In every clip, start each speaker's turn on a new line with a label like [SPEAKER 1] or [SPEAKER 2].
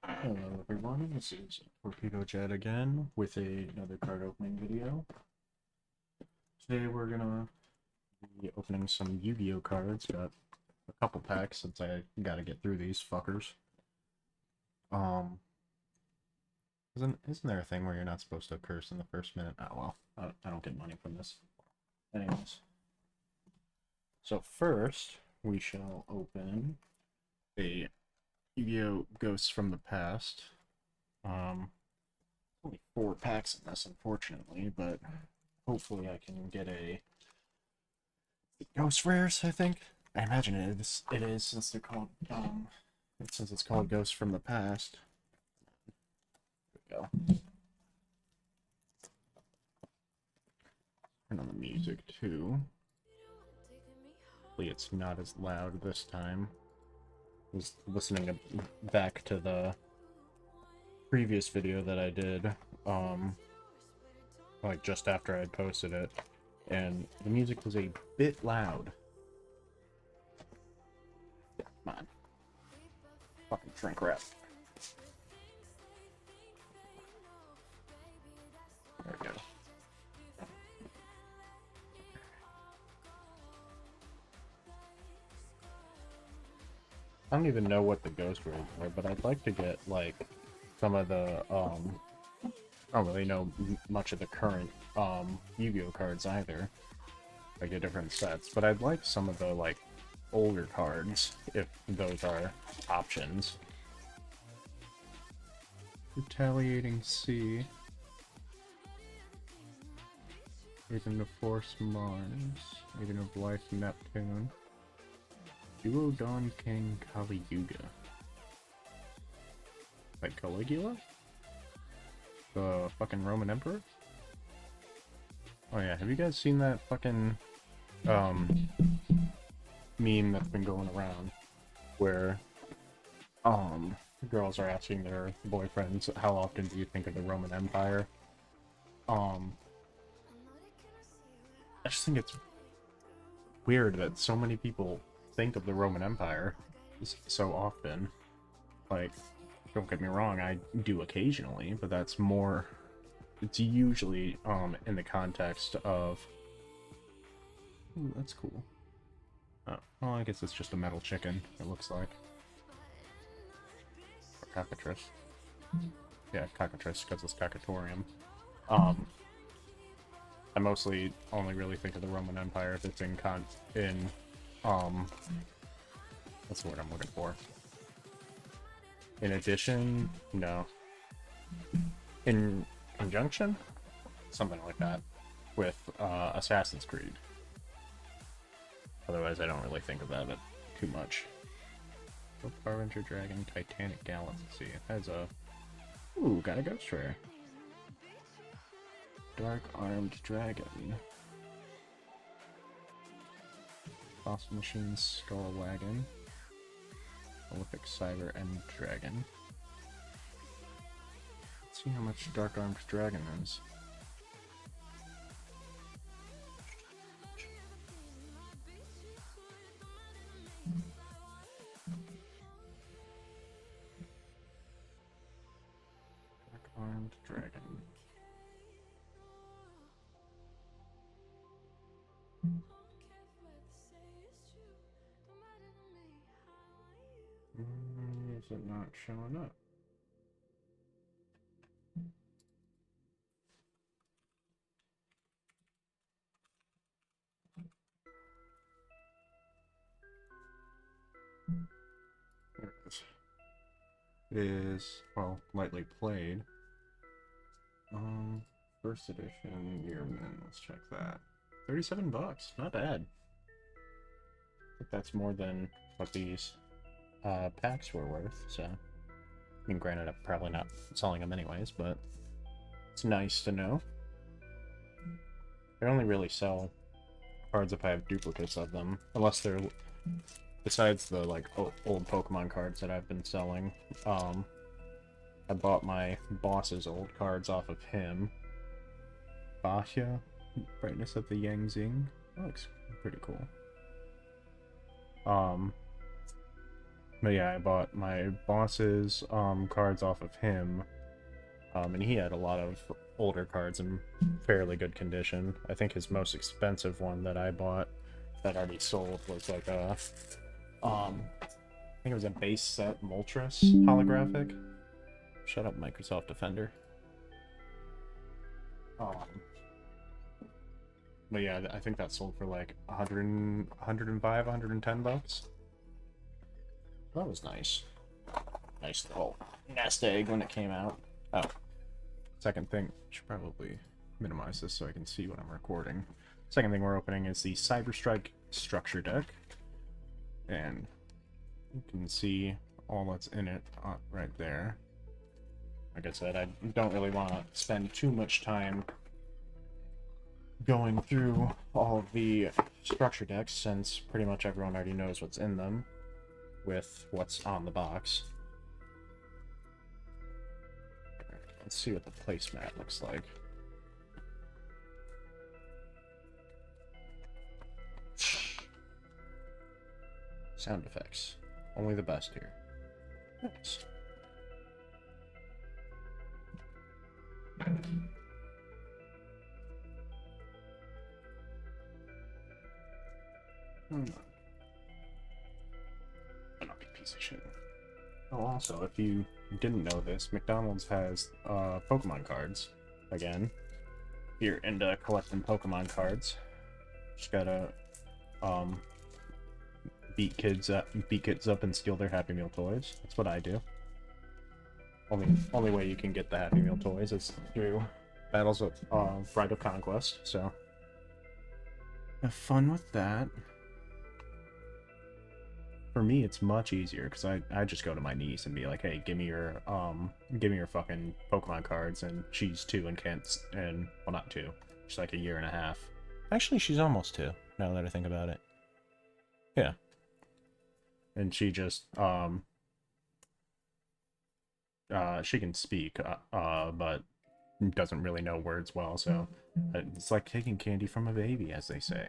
[SPEAKER 1] Hello everyone, this is Torpedo Jet again with another card opening video. Today we're gonna be opening some Yu-Gi-Oh cards. Got a couple packs since I gotta get through these fuckers. Um, isn't there a thing where you're not supposed to curse in the first minute? Oh well, I don't get money from this. Anyways, so first we shall open a Yu-Gi-Oh Ghosts from the Past. Only 4 packs in this, unfortunately, but hopefully I can get a Ghost Rares, I think. I imagine it is since they're called since it's called Ghosts from the Past. There we go. Turn on the music too. Hopefully it's not as loud this time. I was listening back to the previous video that I did, like just after I posted it, and the music was a bit loud. Come on. Fucking shrink wrap. There we go. I don't even know what the ghost rays are, but I'd like to get, like, some of the, I don't really know much of the current, Yu-Gi-Oh cards either. Like, the different sets, but I'd like some of the, like, older cards, if those are options. Retaliating Sea. Agent of Force Mars. Agent of Life Neptune. Duo Dawn King Kali Yuga. Like Caligula? The fucking Roman Emperor? Oh yeah, have you guys seen that fucking meme that's been going around where girls are asking their boyfriends how often do you think of the Roman Empire? I just think it's weird that so many people think of the Roman Empire so often. Like, don't get me wrong, I do occasionally, but that's more, it's usually in the context of, ooh, that's cool. Oh, well, I guess it's just a metal chicken, it looks like. Or cockatrice. Yeah, cockatrice, because it's cockatorium. I mostly only really think of the Roman Empire if it's what's the word I'm looking for? In addition? No. In conjunction? Something like that. With Assassin's Creed. Otherwise, I don't really think about it too much. Power Ranger Dragon, Titanic Galaxy. It has a... Ooh, got a Ghost Rare. Dark Armed Dragon. Fossil Machine, Skull Wagon. Prolific Cyber End Dragon. Let's see how much Dark Armed Dragon is. Dark Armed Dragon. Is it not showing up? There it is. It is, well, lightly played. First edition Yearman, let's check that. $37, not bad. I think that's more than what these packs were worth, so. I mean, granted, I'm probably not selling them anyways, but it's nice to know. I only really sell cards if I have duplicates of them, unless they're, besides the, like, old Pokemon cards that I've been selling. I bought my boss's old cards off of him. Bahia, Brightness of the Yangzing. That looks pretty cool. But yeah, I bought my boss's cards off of him, and he had a lot of older cards in fairly good condition. I think his most expensive one that I bought that already sold was like a, I think it was a base set Moltres holographic. Shut up, Microsoft Defender. Um, but yeah, I think that sold for like 105, 110 bucks. That was nice. Nice little nest egg when it came out. Oh, second thing, should probably minimize this so I can see what I'm recording. Second thing we're opening is the Cyberstrike structure deck. And you can see all that's in it right there. Like I said, I don't really want to spend too much time going through all of the structure decks since pretty much everyone already knows what's in them with what's on the box. Let's see what the placemat looks like. Sound effects. Only the best here. Nice. Not big piece of shit. Oh, also, if you didn't know this, McDonald's has Pokemon cards again. If you're into collecting Pokemon cards, just gotta beat kids up and steal their Happy Meal toys. That's what I do. Only way you can get the Happy Meal toys is through battles of Bride of Conquest. So have fun with that. For me, it's much easier because I just go to my niece and be like, hey, give me your fucking Pokemon cards, and she's 2 and can't, and well, not 2, she's like a year and a half. Actually, she's almost 2 now that I think about it. Yeah, and she just she can speak but doesn't really know words well, so it's like taking candy from a baby, as they say.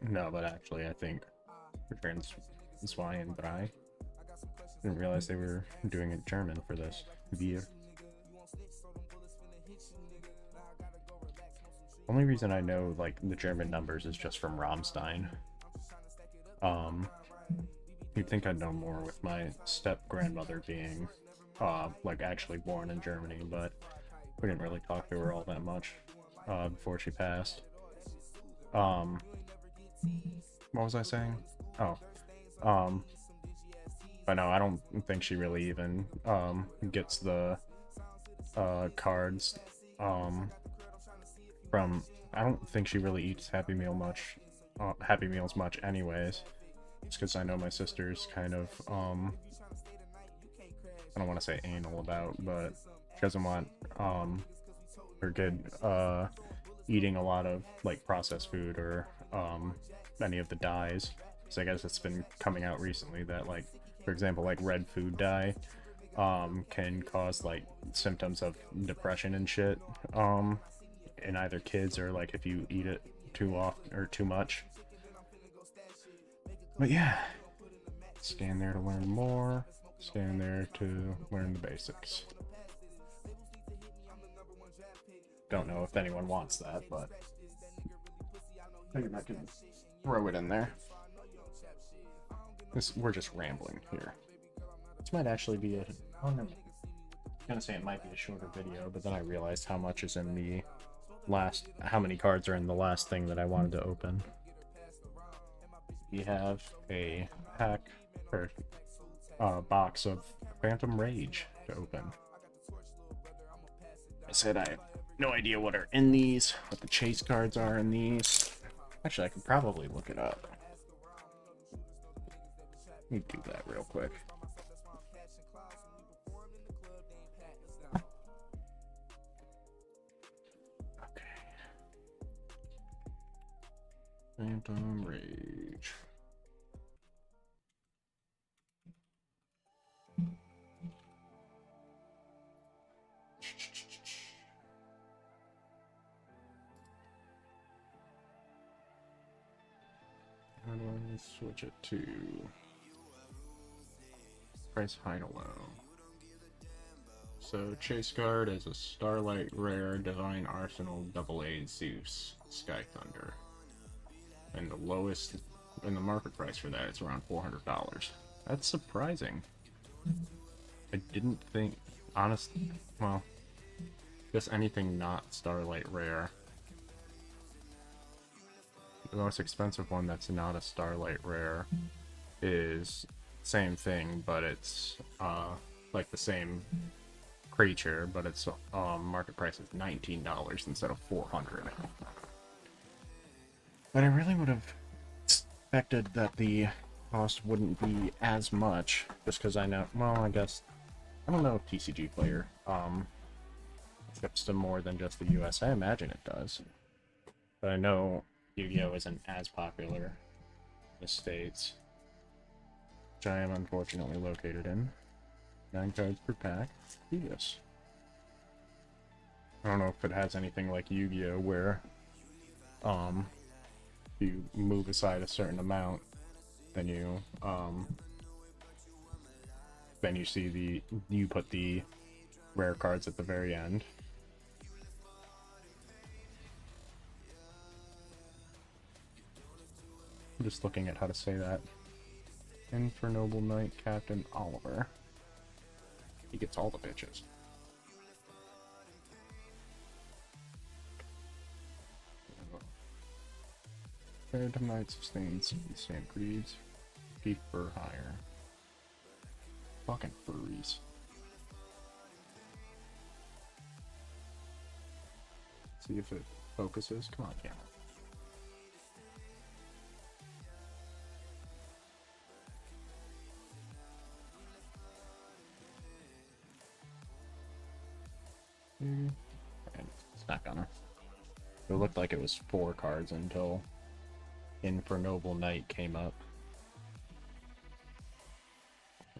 [SPEAKER 1] No, but actually, I think Trans Zwei and Drei. Didn't realize they were doing it German for this. Wir. Only reason I know like the German numbers is just from Rammstein. You'd think I'd know more with my step grandmother being like actually born in Germany, but we didn't really talk to her all that much before she passed. What was I saying? Oh, but no, I don't think she really even gets the cards from. I don't think she really eats Happy Meals much, anyways. Just because I know my sister's kind of I don't want to say anal about, but she doesn't want her kid eating a lot of like processed food or any of the dyes. So I guess it's been coming out recently that, like, for example, like red food dye can cause like symptoms of depression and shit in either kids or like if you eat it too often or too much. But yeah, scan there to learn more, scan there to learn the basics. Don't know if anyone wants that, but I think I can throw it in there. We're just rambling here. This might actually be a... Oh, no. I was gonna say it might be a shorter video, but then I realized how much is in the last... How many cards are in the last thing that I wanted to open. We have a pack, or box of Phantom Rage to open. I said I have no idea what are in these, what the chase cards are in these. Actually, I could probably look it up. Let me do that real quick. Okay. Phantom Rage. How do I switch it to price high to low. So Chase Card is a Starlight Rare Divine Arsenal AA Zeus Sky Thunder. And the lowest in the market price for that is around $400. That's surprising. I didn't think, honestly, well, just anything not Starlight Rare. The most expensive one that's not a Starlight Rare is same thing, but it's like the same creature, but its market price is $19 instead of $400. But I really would have expected that the cost wouldn't be as much, just because I know, well, I guess, I don't know if TCG Player ships to more than just the US. I imagine it does. But I know Yu-Gi-Oh! Isn't as popular in the States, which I am unfortunately located in. 9 cards per pack. Yes. I don't know if it has anything like Yu-Gi-Oh! Where, you move aside a certain amount, then you see you put the rare cards at the very end. I'm just looking at how to say that. Infernoble Knight Captain Oliver. He gets all the bitches. Phantom Knight sustains same creeds. Deep for higher. Fucking furries. See if it focuses. Come on, camera. And it's not gonna. It looked like it was 4 cards until Infernoble Knight came up.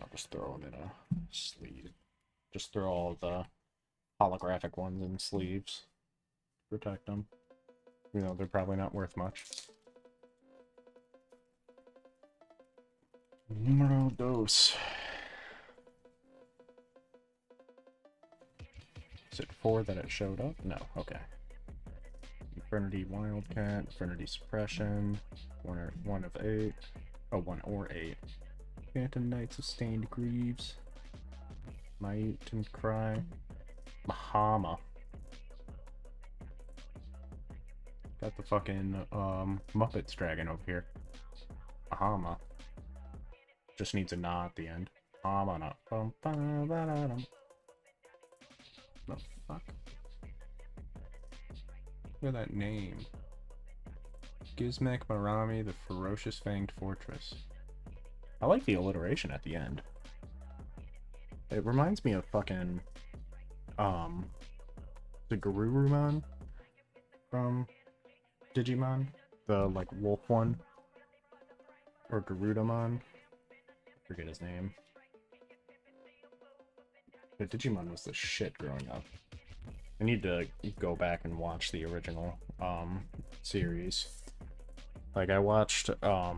[SPEAKER 1] I'll just throw them in a sleeve. Just throw all the holographic ones in sleeves. Protect them. You know, they're probably not worth much. Numero dos. Is it 4 that it showed up? No, okay. Infernity Wildcat, Infernity Suppression, 1 of 8. Oh, 1 or 8. Phantom Knight Sustained Greaves. Might and Cry. Bahama. Got the fucking Muppets dragon over here. Bahama. Just needs a na at the end. Bahama. The fuck? Look at that name. Gizmek Marami, the Ferocious Fanged Fortress. I like the alliteration at the end. It reminds me of fucking the Garurumon from Digimon, the like wolf one, or Garudamon. I forget his name. But Digimon was the shit growing up. I need to go back and watch the original series. Like I watched I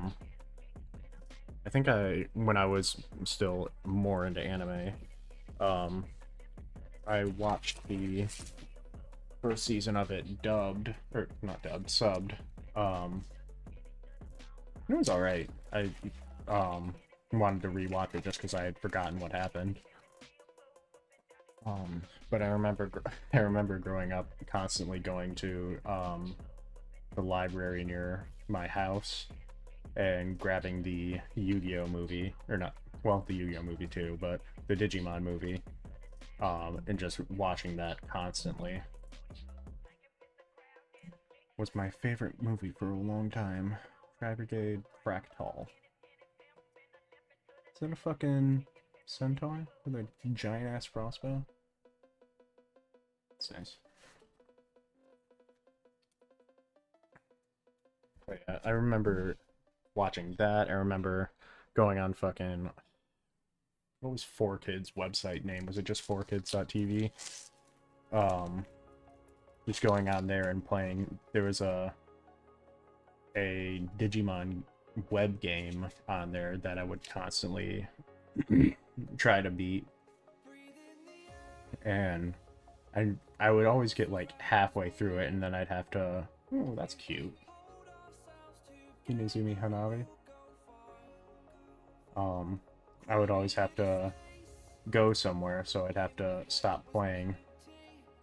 [SPEAKER 1] think when I was still more into anime, I watched the first season of it dubbed, or not dubbed, subbed. It was alright. I wanted to rewatch it just because I had forgotten what happened. But I remember growing up constantly going to the library near my house and grabbing the Yu-Gi-Oh movie, or not, well, the Yu-Gi-Oh movie too, but the Digimon movie, and just watching that constantly. Was my favorite movie for a long time. Tri Brigade Fractal. Is that a fucking centaur with a giant ass crossbow? That's nice. But yeah, I remember watching that. I remember going on fucking, what was 4Kids website name? Was it just 4kids.tv? Just going on there and playing. There was a Digimon web game on there that I would constantly try to beat, and I would always get like halfway through it, and then I'd have to. Oh, that's cute. Inazumi Hanabi. I would always have to go somewhere, so I'd have to stop playing.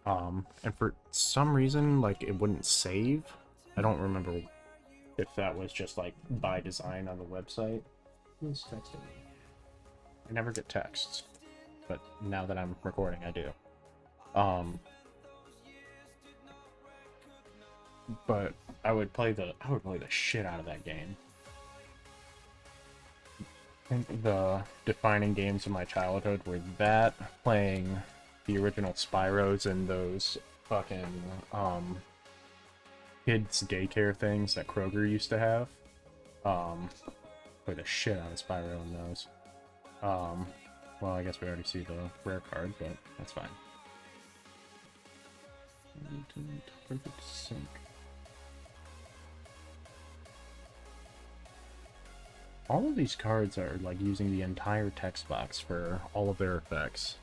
[SPEAKER 1] And for some reason, like, it wouldn't save. I don't remember if that was just like by design on the website. Who's texting me? I never get texts, but now that I'm recording, I do. But I would play the shit out of that game. I think the defining games of my childhood were that, playing the original Spyros and those fucking kids daycare things that Kroger used to have. Play the shit out of Spyro in those. Well, I guess we already see the rare card, but that's fine. Perfect sync. All of these cards are like using the entire text box for all of their effects,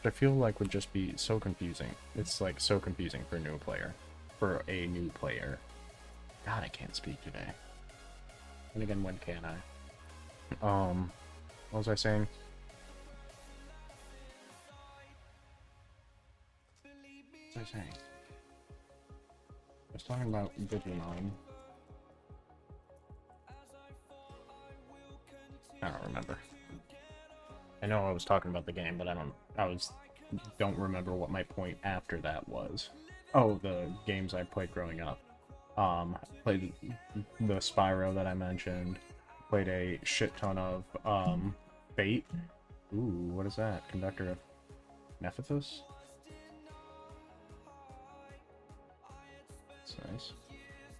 [SPEAKER 1] which I feel like would just be so confusing. It's like so confusing for a new player. God, I can't speak today. And again, when can I? What was I saying? What was I saying? I was talking about Digimon. I don't remember. I know I was talking about the game, but don't remember what my point after that was. Oh, the games I played growing up. Played the Spyro that I mentioned. Played a shit ton of Fate. Ooh, what is that? Conductor of Nephthys? That's nice.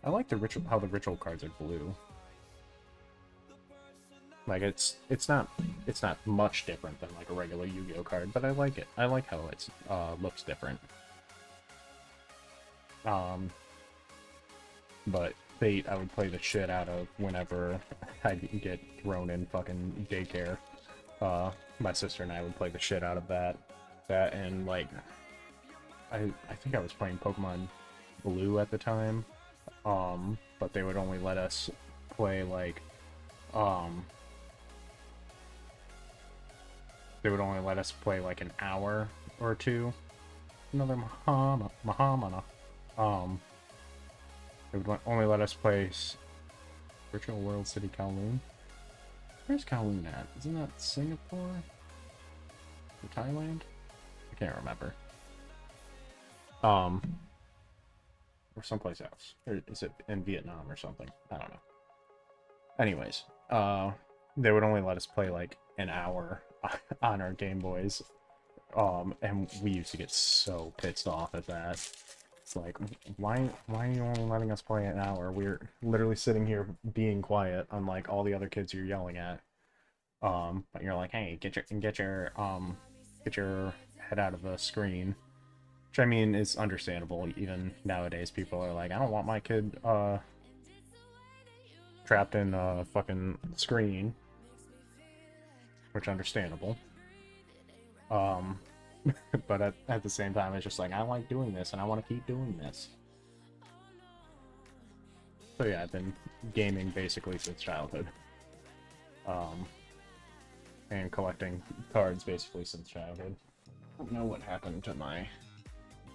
[SPEAKER 1] I like how the ritual cards are blue. Like it's not much different than like a regular Yu-Gi-Oh card, but I like it. I like how it looks different. But Fate I would play the shit out of whenever I'd get thrown in fucking daycare. My sister and I would play the shit out of that. That and like I think I was playing Pokemon Blue at the time. But they would only let us play like they would only let us play like an hour or two. Another Mahamana. They would only let us play Virtual World City Kowloon. Where's Kowloon at? Isn't that Singapore? Or Thailand? I can't remember. Or someplace else. Or is it in Vietnam or something? I don't know. Anyways, they would only let us play like an hour on our Game Boys. And we used to get so pissed off at that. It's like, why are you only letting us play an hour? We're literally sitting here being quiet, unlike all the other kids you're yelling at. But you're like, hey, get your head out of the screen. Which I mean is understandable. Even nowadays, people are like, I don't want my kid trapped in a fucking screen. Which understandable. But at the same time, it's just like, I like doing this, and I want to keep doing this. So yeah, I've been gaming basically since childhood. And collecting cards basically since childhood. I don't know what happened to my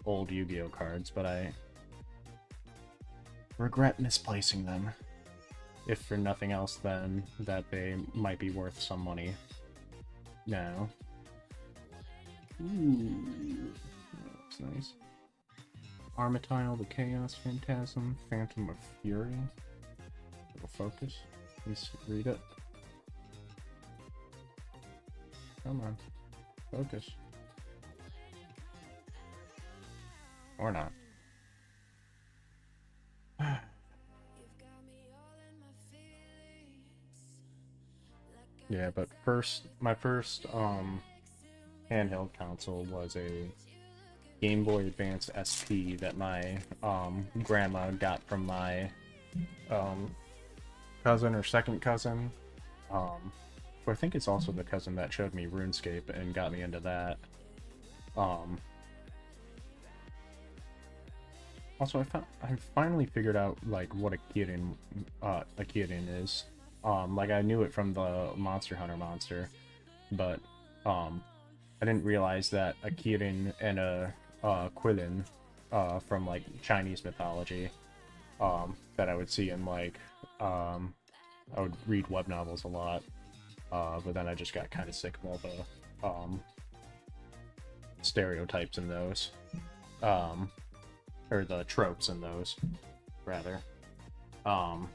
[SPEAKER 1] old Yu-Gi-Oh cards, but I regret misplacing them. If for nothing else than that they might be worth some money now. Ooh, that's nice. Armityle, the Chaos Phantasm, Phantom of Fury. Little focus. Please read it. Come on. Focus. Or not. Yeah, but my first handheld console was a Game Boy Advance SP that my grandma got from my cousin or second cousin. But I think it's also the cousin that showed me RuneScape and got me into that. Also, I finally figured out like what a Kirin is. Like I knew it from the Monster Hunter monster, but I didn't realize that a Kirin and a Quilin from like Chinese mythology that I would see in like I would read web novels a lot, but then I just got kind of sick of all the stereotypes in those, or the tropes in those, rather. So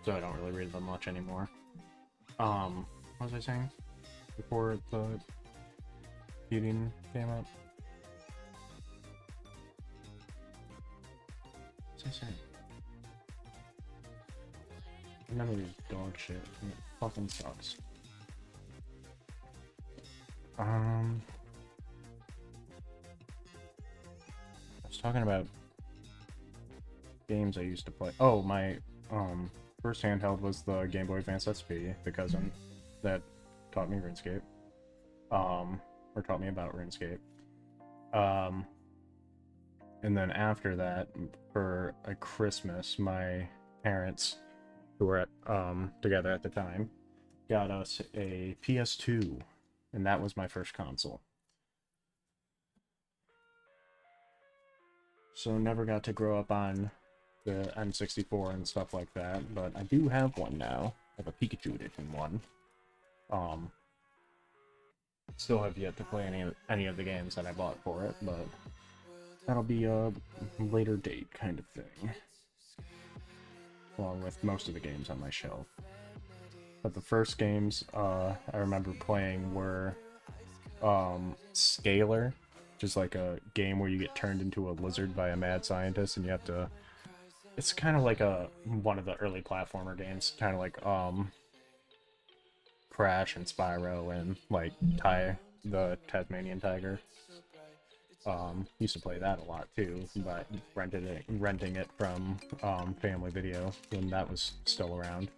[SPEAKER 1] I don't really read them much anymore. What was I saying before the feuding came up? What was I saying? None of these dog shit. It fucking sucks. I was talking about games I used to play. Oh, my first handheld was the Game Boy Advance SP, the cousin that taught me RuneScape. Or taught me about RuneScape. And then after that, for a Christmas, my parents, who were together at the time, got us a PS2, and that was my first console. So never got to grow up on the N64 and stuff like that, but I do have one now. I have a Pikachu edition one. Still have yet to play any of the games that I bought for it, but that'll be a later date kind of thing. Along with most of the games on my shelf. But the first games I remember playing were Scalar, which is like a game where you get turned into a lizard by a mad scientist and you have to... It's kind of like one of the early platformer games, kind of like Crash and Spyro and like the Tasmanian Tiger. Used to play that a lot too, but renting it from Family Video when that was still around.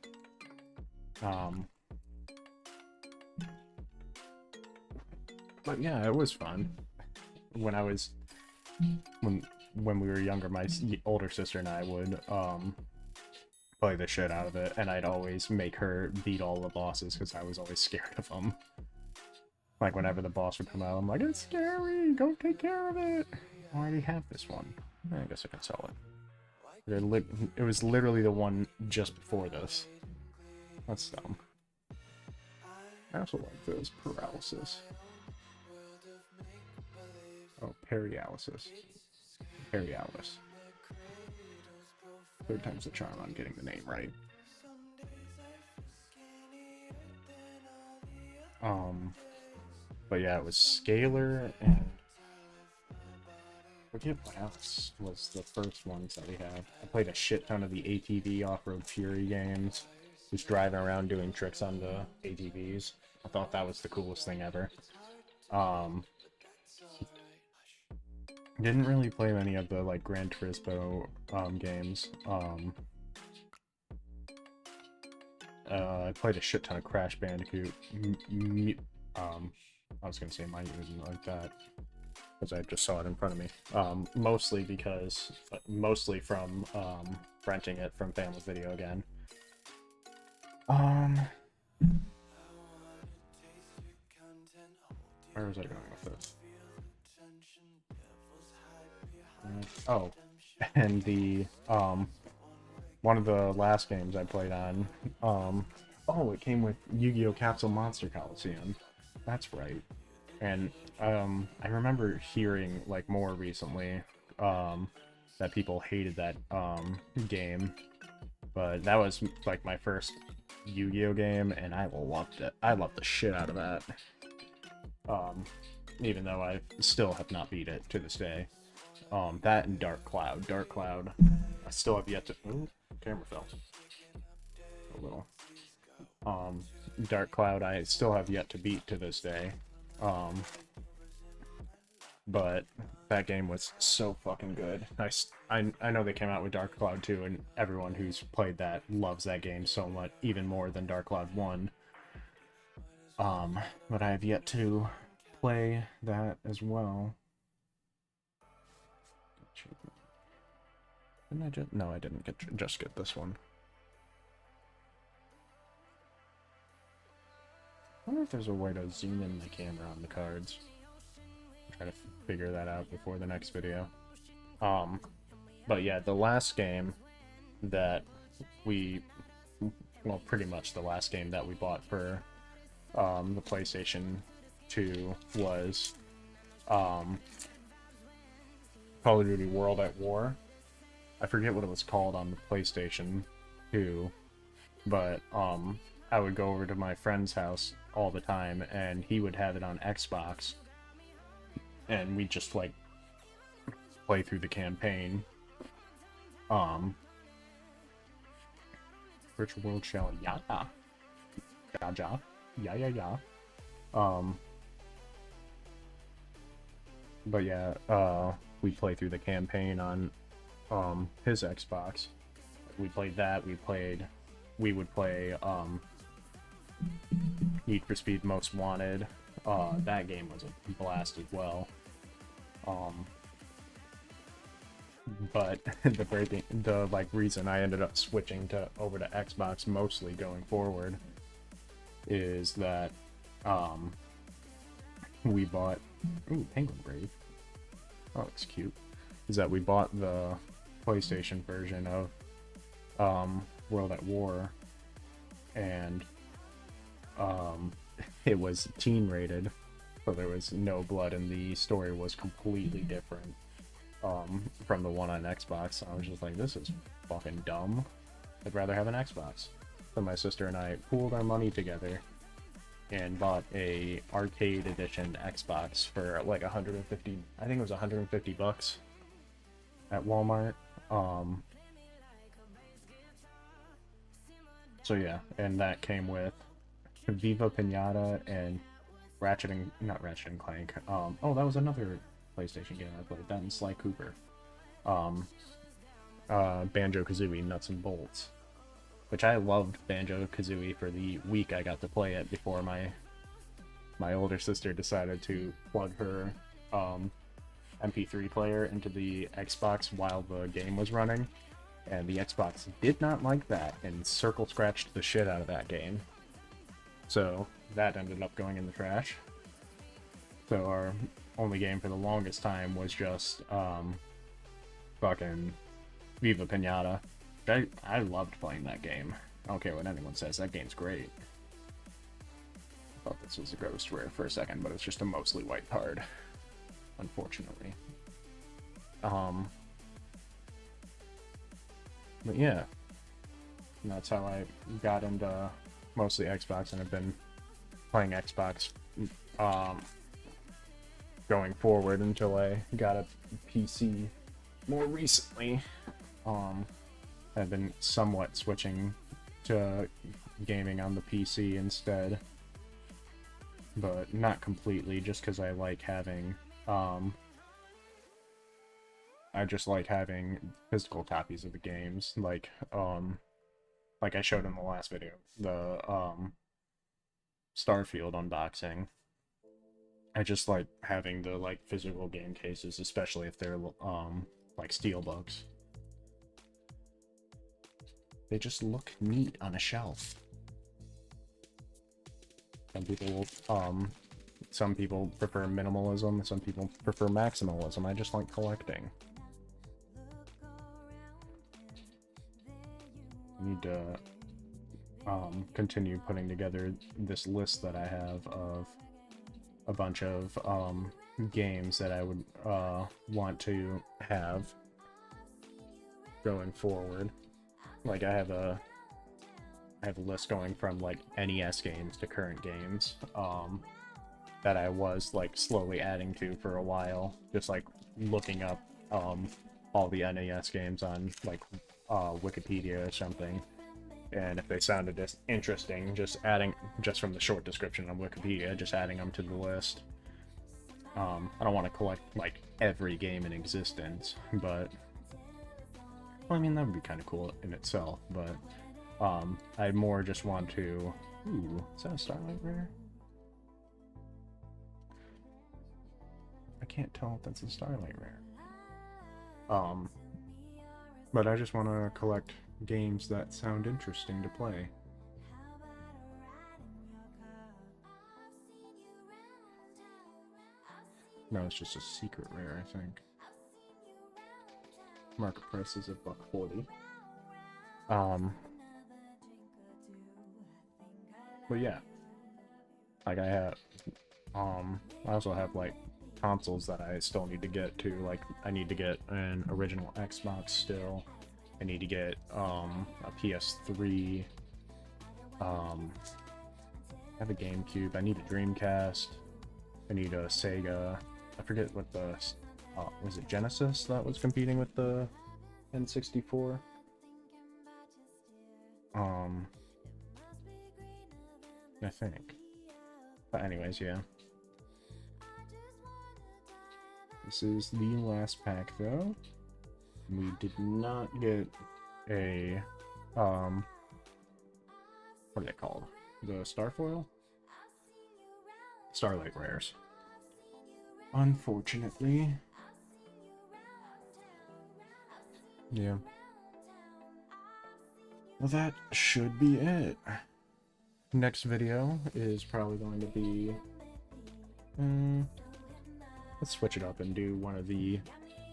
[SPEAKER 1] But yeah, it was fun. When we were younger, my older sister and I would play the shit out of it, and I'd always make her beat all the bosses because I was always scared of them. Like, whenever the boss would come out, I'm like, it's scary, go take care of it! I already have this one. I guess I can sell it. It was literally the one just before this. That's dumb. I also like this paralysis. Oh, perialysis. Perialis. Third time's the charm on getting the name right. But yeah, it was Scalar and I forget what else was the first ones that we had. I played a shit ton of the ATV Off-Road Fury games, just driving around doing tricks on the ATVs. I thought that was the coolest thing ever. Didn't really play many of the like Gran Turismo games. I played a shit ton of Crash Bandicoot. I was gonna say Minute like that because I just saw it in front of me. Mostly from renting it from Family Video again. Where was I going with this? Oh, and the one of the last games I played on, oh, it came with Yu-Gi-Oh! Capsule Monster Coliseum. That's right. And I remember hearing like more recently that people hated that game, but that was like my first Yu-Gi-Oh! Game, and I loved it. I loved the shit out of that. Even though I still have not beat it to this day. That and Dark Cloud. Dark Cloud, I still have yet to... Ooh, camera fell. A little. Dark Cloud, I still have yet to beat to this day. but that game was so fucking good. I know they came out with Dark Cloud 2, and everyone who's played that loves that game so much, even more than Dark Cloud 1. But I have yet to play that as well. Didn't I just... No, I didn't just get this one. I wonder if there's a way to zoom in the camera on the cards. Try to figure that out before the next video. But yeah, the last game that we... Well, pretty much the last game that we bought for the PlayStation 2 was Call of Duty World at War. I forget what it was called on the PlayStation 2, but I would go over to my friend's house all the time, and he would have it on Xbox, and we'd just like play through the campaign. Virtual World Shell, yeah, yeah. But yeah, we play through the campaign on his Xbox. We played that. We would play Need for Speed Most Wanted. That game was a blast as well. But the reason I ended up switching over to Xbox mostly going forward is that we bought Penguin Brave. Oh, it's cute. Is that we bought the PlayStation version of World at War, and it was teen rated, so there was no blood, and the story was completely different from the one on Xbox. I was just like, this is fucking dumb. I'd rather have an Xbox. So my sister and I pooled our money together and bought a arcade edition Xbox for like 150, I think it was 150 bucks at Walmart. So yeah, and that came with Viva Pinata and not Ratchet and Clank. Oh, that was another PlayStation game I played. That and Sly Cooper. Banjo-Kazooie Nuts and Bolts, which I loved Banjo-Kazooie for the week I got to play it before my older sister decided to plug her MP3 player into the Xbox while the game was running, and the Xbox did not like that and circle scratched the shit out of that game. So that ended up going in the trash. So our only game for the longest time was just fucking Viva Pinata. I loved playing that game. I don't care what anyone says, that game's great. I thought this was a ghost rare for a second, but it's just a mostly white card, unfortunately. But yeah, and that's how I got into mostly Xbox, and I've been playing Xbox going forward until I got a PC more recently. I've been somewhat switching to gaming on the PC instead, but not completely, just because I like having I just like having physical copies of the games, like I showed in the last video, the Starfield unboxing. I just like having the physical game cases, especially if they're like steelbooks. They just look neat on a shelf. Some people prefer minimalism, some people prefer maximalism. I just like collecting. I need to continue putting together this list that I have of a bunch of games that I would want to have going forward. Like I have a list going from like NES games to current games that I was like slowly adding to for a while, just like looking up all the NES games on like Wikipedia or something, and if they sounded just interesting, just from the short description on Wikipedia, just adding them to the list. I don't want to collect like every game in existence, but well, I mean that would be kind of cool in itself. But I more just want to. Ooh, is that a Starlight Rare? I can't tell if that's a Starlight Rare. But I just want to collect games that sound interesting to play. No, it's just a secret rare, I think. Market price is $1.40. But yeah, like I have, I also have like consoles that I still need to get to. Like I need to get an original Xbox still. I need to get a PS3. I have a GameCube. I need a Dreamcast. I need a Sega. I forget what the was it Genesis that was competing with the N64. I think. But anyways, yeah. This is the last pack though. We did not get a what are they called? The Starfoil? Starlight Rares. Unfortunately. Yeah. Well, that should be it. Next video is probably going to be... let's switch it up and do one of the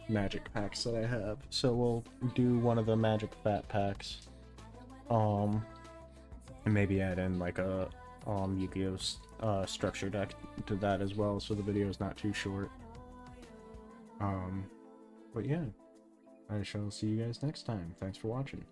[SPEAKER 1] magic packs that I have. So we'll do one of the magic fat packs. And maybe add in like a Yu-Gi-Oh! Structure deck to that as well, so the video is not too short. But yeah, I shall see you guys next time. Thanks for watching.